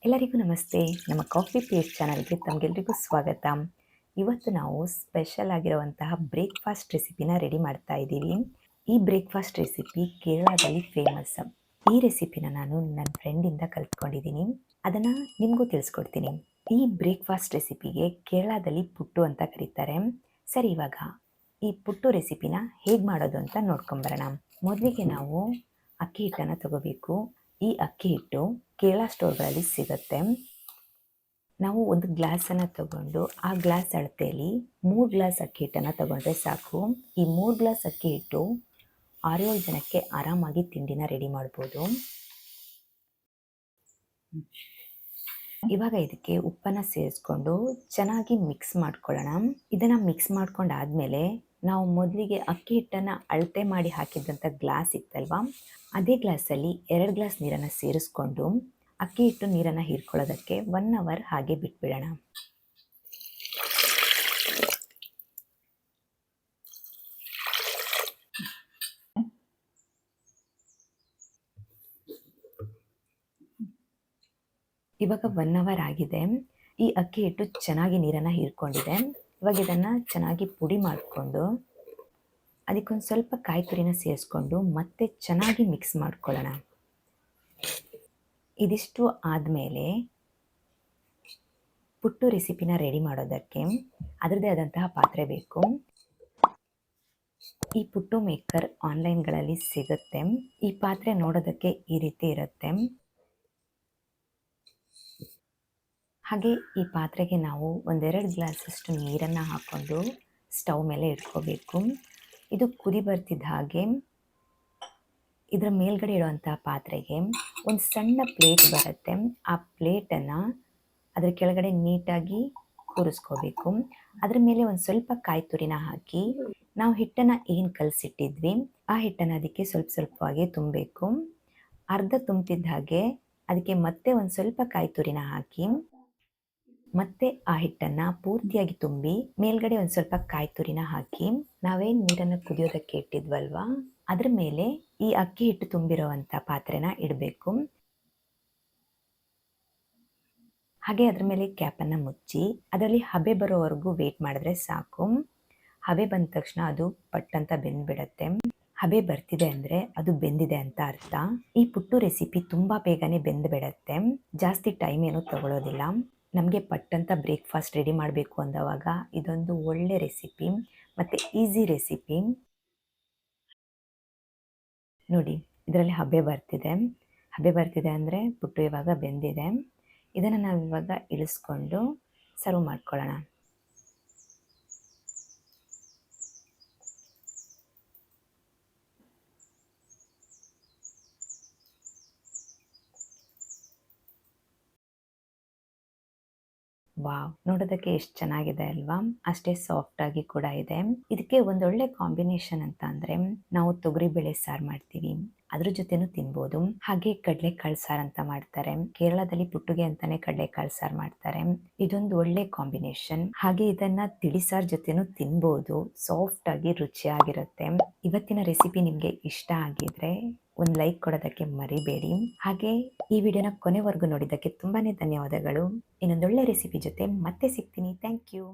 ಎಲ್ಲರಿಗೂ ನಮಸ್ತೆ. ನಮ್ಮ ಕಾಫಿ ಪೇಸ್ಟ್ ಚಾನಲ್ಗೆ ತಮಗೆಲ್ಲರಿಗೂ ಸ್ವಾಗತ. ಇವತ್ತು ನಾವು ಸ್ಪೆಷಲ್ ಆಗಿರುವಂತಹ ಬ್ರೇಕ್ಫಾಸ್ಟ್ ರೆಸಿಪಿನ ರೆಡಿ ಮಾಡ್ತಾ ಇದ್ದೀವಿ. ಈ ಬ್ರೇಕ್ಫಾಸ್ಟ್ ರೆಸಿಪಿ ಕೇರಳದಲ್ಲಿ ಫೇಮಸ್. ಈ ರೆಸಿಪಿನ ನಾನು ನನ್ನ ಫ್ರೆಂಡಿಂದ ಕಲ್ತ್ಕೊಂಡಿದ್ದೀನಿ. ಅದನ್ನು ನಿಮಗೂ ತಿಳಿಸ್ಕೊಡ್ತೀನಿ. ಈ ಬ್ರೇಕ್ಫಾಸ್ಟ್ ರೆಸಿಪಿಗೆ ಕೇರಳದಲ್ಲಿ ಪುಟ್ಟು ಅಂತ ಕರೀತಾರೆ. ಸರಿ, ಇವಾಗ ಈ ಪುಟ್ಟು ರೆಸಿಪಿನ ಹೇಗೆ ಮಾಡೋದು ಅಂತ ನೋಡ್ಕೊಂಬರೋಣ. ಮೊದಲಿಗೆ ನಾವು ಅಕ್ಕಿ ಹಿಟ್ಟನ್ನು ತಗೋಬೇಕು. ಈ ಅಕ್ಕಿ ಹಿಟ್ಟು ಕೇರಳ ಸ್ಟೋರ್ಗಳಲ್ಲಿ ಸಿಗುತ್ತೆ. ನಾವು ಒಂದು ಗ್ಲಾಸನ್ನು ತಗೊಂಡು ಆ ಗ್ಲಾಸ್ ಅಳತೆಯಲ್ಲಿ 3 ಗ್ಲಾಸ್ ಅಕ್ಕಿ ಹಿಟ್ಟನ್ನು ತಗೊಂಡ್ರೆ ಸಾಕು. ಈ 3 ಗ್ಲಾಸ್ ಅಕ್ಕಿ ಹಿಟ್ಟು 6-7 ಜನಕ್ಕೆ ಆರಾಮಾಗಿ ತಿಂಡಿನ ರೆಡಿ ಮಾಡ್ಬೋದು. ಇವಾಗ ಇದಕ್ಕೆ ಉಪ್ಪನ್ನು ಸೇರಿಸ್ಕೊಂಡು ಚೆನ್ನಾಗಿ ಮಿಕ್ಸ್ ಮಾಡ್ಕೊಳ್ಳೋಣ. ಇದನ್ನು ಮಿಕ್ಸ್ ಮಾಡ್ಕೊಂಡಾದ್ಮೇಲೆ ನಾವು ಮೊದಲಿಗೆ ಅಕ್ಕಿ ಹಿಟ್ಟನ್ನು ಅಳತೆ ಮಾಡಿ ಹಾಕಿದ್ದಂಥ ಗ್ಲಾಸ್ ಇತ್ತಲ್ವ, ಅದೇ ಗ್ಲಾಸಲ್ಲಿ 2 ಗ್ಲಾಸ್ ನೀರನ್ನು ಸೇರಿಸ್ಕೊಂಡು ಅಕ್ಕಿ ಹಿಟ್ಟು ನೀರನ್ನು ಹೀರ್ಕೊಳ್ಳೋದಕ್ಕೆ 1 ಅವರ್ ಹಾಗೆ ಬಿಟ್ಬಿಡೋಣ. ಇವಾಗ 1 ಅವರ್ ಆಗಿದೆ. ಈ ಅಕ್ಕಿ ಹಿಟ್ಟು ಚೆನ್ನಾಗಿ ನೀರನ್ನು ಹೀರ್ಕೊಂಡಿದೆ. ಇವಾಗ ಇದನ್ನು ಚೆನ್ನಾಗಿ ಪುಡಿ ಮಾಡಿಕೊಂಡು ಅದಕ್ಕೊಂದು ಸ್ವಲ್ಪ ಕಾಯಿ ತುರಿನ ಸೇರಿಸ್ಕೊಂಡು ಮತ್ತೆ ಚೆನ್ನಾಗಿ ಮಿಕ್ಸ್ ಮಾಡ್ಕೊಳ್ಳೋಣ. ಇದಿಷ್ಟು ಆದಮೇಲೆ ಪುಟ್ಟು ರೆಸಿಪಿನ ರೆಡಿ ಮಾಡೋದಕ್ಕೆ ಅದರದ್ದೇ ಆದಂತಹ ಪಾತ್ರೆ ಬೇಕು. ಈ ಪುಟ್ಟು ಮೇಕರ್ ಆನ್ಲೈನ್ಗಳಲ್ಲಿ ಸಿಗುತ್ತೆ. ಈ ಪಾತ್ರೆ ನೋಡೋದಕ್ಕೆ ಈ ರೀತಿ ಇರುತ್ತೆ. ಹಾಗೆ ಈ ಪಾತ್ರೆಗೆ ನಾವು 1-2 ಗ್ಲಾಸಷ್ಟು ನೀರನ್ನು ಹಾಕ್ಕೊಂಡು ಸ್ಟವ್ ಮೇಲೆ ಇಟ್ಕೋಬೇಕು. ಇದು ಕುದಿ ಬರ್ತಿದ್ದ ಹಾಗೆ ಇದರ ಮೇಲ್ಗಡೆ ಇಡುವಂಥ ಪಾತ್ರೆಗೆ ಒಂದು ಸಣ್ಣ ಪ್ಲೇಟ್ ಬರುತ್ತೆ. ಆ ಪ್ಲೇಟನ್ನು ಅದರ ಕೆಳಗಡೆ ನೀಟಾಗಿ ಕೂರಿಸ್ಕೋಬೇಕು. ಅದರ ಮೇಲೆ ಒಂದು ಸ್ವಲ್ಪ ಕಾಯಿ ತುರಿನ ಹಾಕಿ ನಾವು ಹಿಟ್ಟನ್ನು ಏನು ಕಲಸಿಟ್ಟಿದ್ವಿ ಆ ಹಿಟ್ಟನ್ನು ಅದಕ್ಕೆ ಸ್ವಲ್ಪ ಸ್ವಲ್ಪವಾಗಿ ತುಂಬಬೇಕು. ಅರ್ಧ ತುಂಬ್ತಿದ್ದ ಹಾಗೆ ಅದಕ್ಕೆ ಮತ್ತೆ ಒಂದು ಸ್ವಲ್ಪ ಕಾಯಿ ತುರಿನ ಹಾಕಿ ಮತ್ತೆ ಆ ಹಿಟ್ಟನ್ನು ಪೂರ್ತಿಯಾಗಿ ತುಂಬಿ ಮೇಲ್ಗಡೆ ಒಂದು ಸ್ವಲ್ಪ ಕಾಯಿ ತುರಿನ ಹಾಕಿ ನಾವೇನು ನೀರನ್ನು ಕುದಿಯೋದಕ್ಕೆ ಇಟ್ಟಿದ್ವಲ್ವಾ ಅದ್ರ ಮೇಲೆ ಈ ಅಕ್ಕಿ ಹಿಟ್ಟು ತುಂಬಿರೋವಂಥ ಪಾತ್ರೆನ ಇಡಬೇಕು. ಹಾಗೆ ಅದ್ರ ಮೇಲೆ ಕ್ಯಾಪನ್ನು ಮುಚ್ಚಿ ಅದರಲ್ಲಿ ಹಬೆ ಬರೋವರೆಗೂ ವೇಟ್ ಮಾಡಿದ್ರೆ ಸಾಕು. ಹಬೆ ಬಂದ ತಕ್ಷಣ ಅದು ಪಟ್ಟಂತ ಬೆಂದ್ಬಿಡತ್ತೆ. ಹಬೆ ಬರ್ತಿದೆ ಅಂದರೆ ಅದು ಬೆಂದಿದೆ ಅಂತ ಅರ್ಥ. ಈ ಪುಟ್ಟು ರೆಸಿಪಿ ತುಂಬ ಬೇಗನೆ ಬೆಂದ್ಬಿಡತ್ತೆ. ಜಾಸ್ತಿ ಟೈಮ್ ಏನೂ ತಗೊಳ್ಳೋದಿಲ್ಲ. ನಮಗೆ ಪಟ್ಟಂತ ಬ್ರೇಕ್ಫಾಸ್ಟ್ ರೆಡಿ ಮಾಡಬೇಕು ಅಂದವಾಗ ಇದೊಂದು ಒಳ್ಳೆ ರೆಸಿಪಿ ಮತ್ತು ಈಸಿ ರೆಸಿಪಿ. ನೋಡಿ, ಇದರಲ್ಲಿ ಹಬೆ ಬರ್ತಿದೆ ಅಂದರೆ ಪುಟ್ಟು ಇವಾಗ ಬೆಂದಿದೆ. ಇದನ್ನು ನಾವು ಇವಾಗ ಇಳಿಸ್ಕೊಂಡು ಸರ್ವ್ ಮಾಡ್ಕೊಳ್ಳೋಣ. ವಾವ್, ನೋಡೋದಕ್ಕೆ ಎಷ್ಟು ಚೆನ್ನಾಗಿದೆ ಅಲ್ವಾ? ಅಷ್ಟೇ ಸಾಫ್ಟ್ ಆಗಿ ಕೂಡ ಇದೆ. ಇದಕ್ಕೆ ಒಂದೊಳ್ಳೆ ಕಾಂಬಿನೇಷನ್ ಅಂತ ಅಂದ್ರೆ ನಾವು ತೊಗರಿಬೇಳೆ ಸಾರು ಮಾಡ್ತೀವಿ, ಅದ್ರ ಜೊತೆನೂ ತಿನ್ಬೋದು. ಹಾಗೆ ಕಡಲೆಕಾಳು ಸಾರು ಅಂತ ಮಾಡ್ತಾರೆ. ಕೇರಳದಲ್ಲಿ ಪುಟ್ಟುಗೆ ಅಂತಾನೆ ಕಡಲೆಕಾಳು ಸಾರು ಮಾಡ್ತಾರೆ. ಇದೊಂದು ಒಳ್ಳೆ ಕಾಂಬಿನೇಷನ್. ಹಾಗೆ ಇದನ್ನ ತಿಳಿಸಾರು ಜೊತೆನೂ ತಿನ್ಬೋದು. ಸಾಫ್ಟ್ ಆಗಿ ರುಚಿಯಾಗಿರುತ್ತೆ. ಇವತ್ತಿನ ರೆಸಿಪಿ ನಿಮ್ಗೆ ಇಷ್ಟ ಆಗಿದ್ರೆ ಒಂದು ಲೈಕ್ ಕೊಡೋದಕ್ಕೆ ಮರಿಬೇಡಿ. ಹಾಗೆ ಈ ವಿಡಿಯೋನ ಕೊನೆವರೆಗೂ ನೋಡಿದ್ದಕ್ಕೆ ತುಂಬಾನೇ ಧನ್ಯವಾದಗಳು. ಇನ್ನೊಂದೊಳ್ಳೆ ರೆಸಿಪಿ ಜೊತೆ ಮತ್ತೆ ಸಿಗ್ತೀನಿ. Thank you.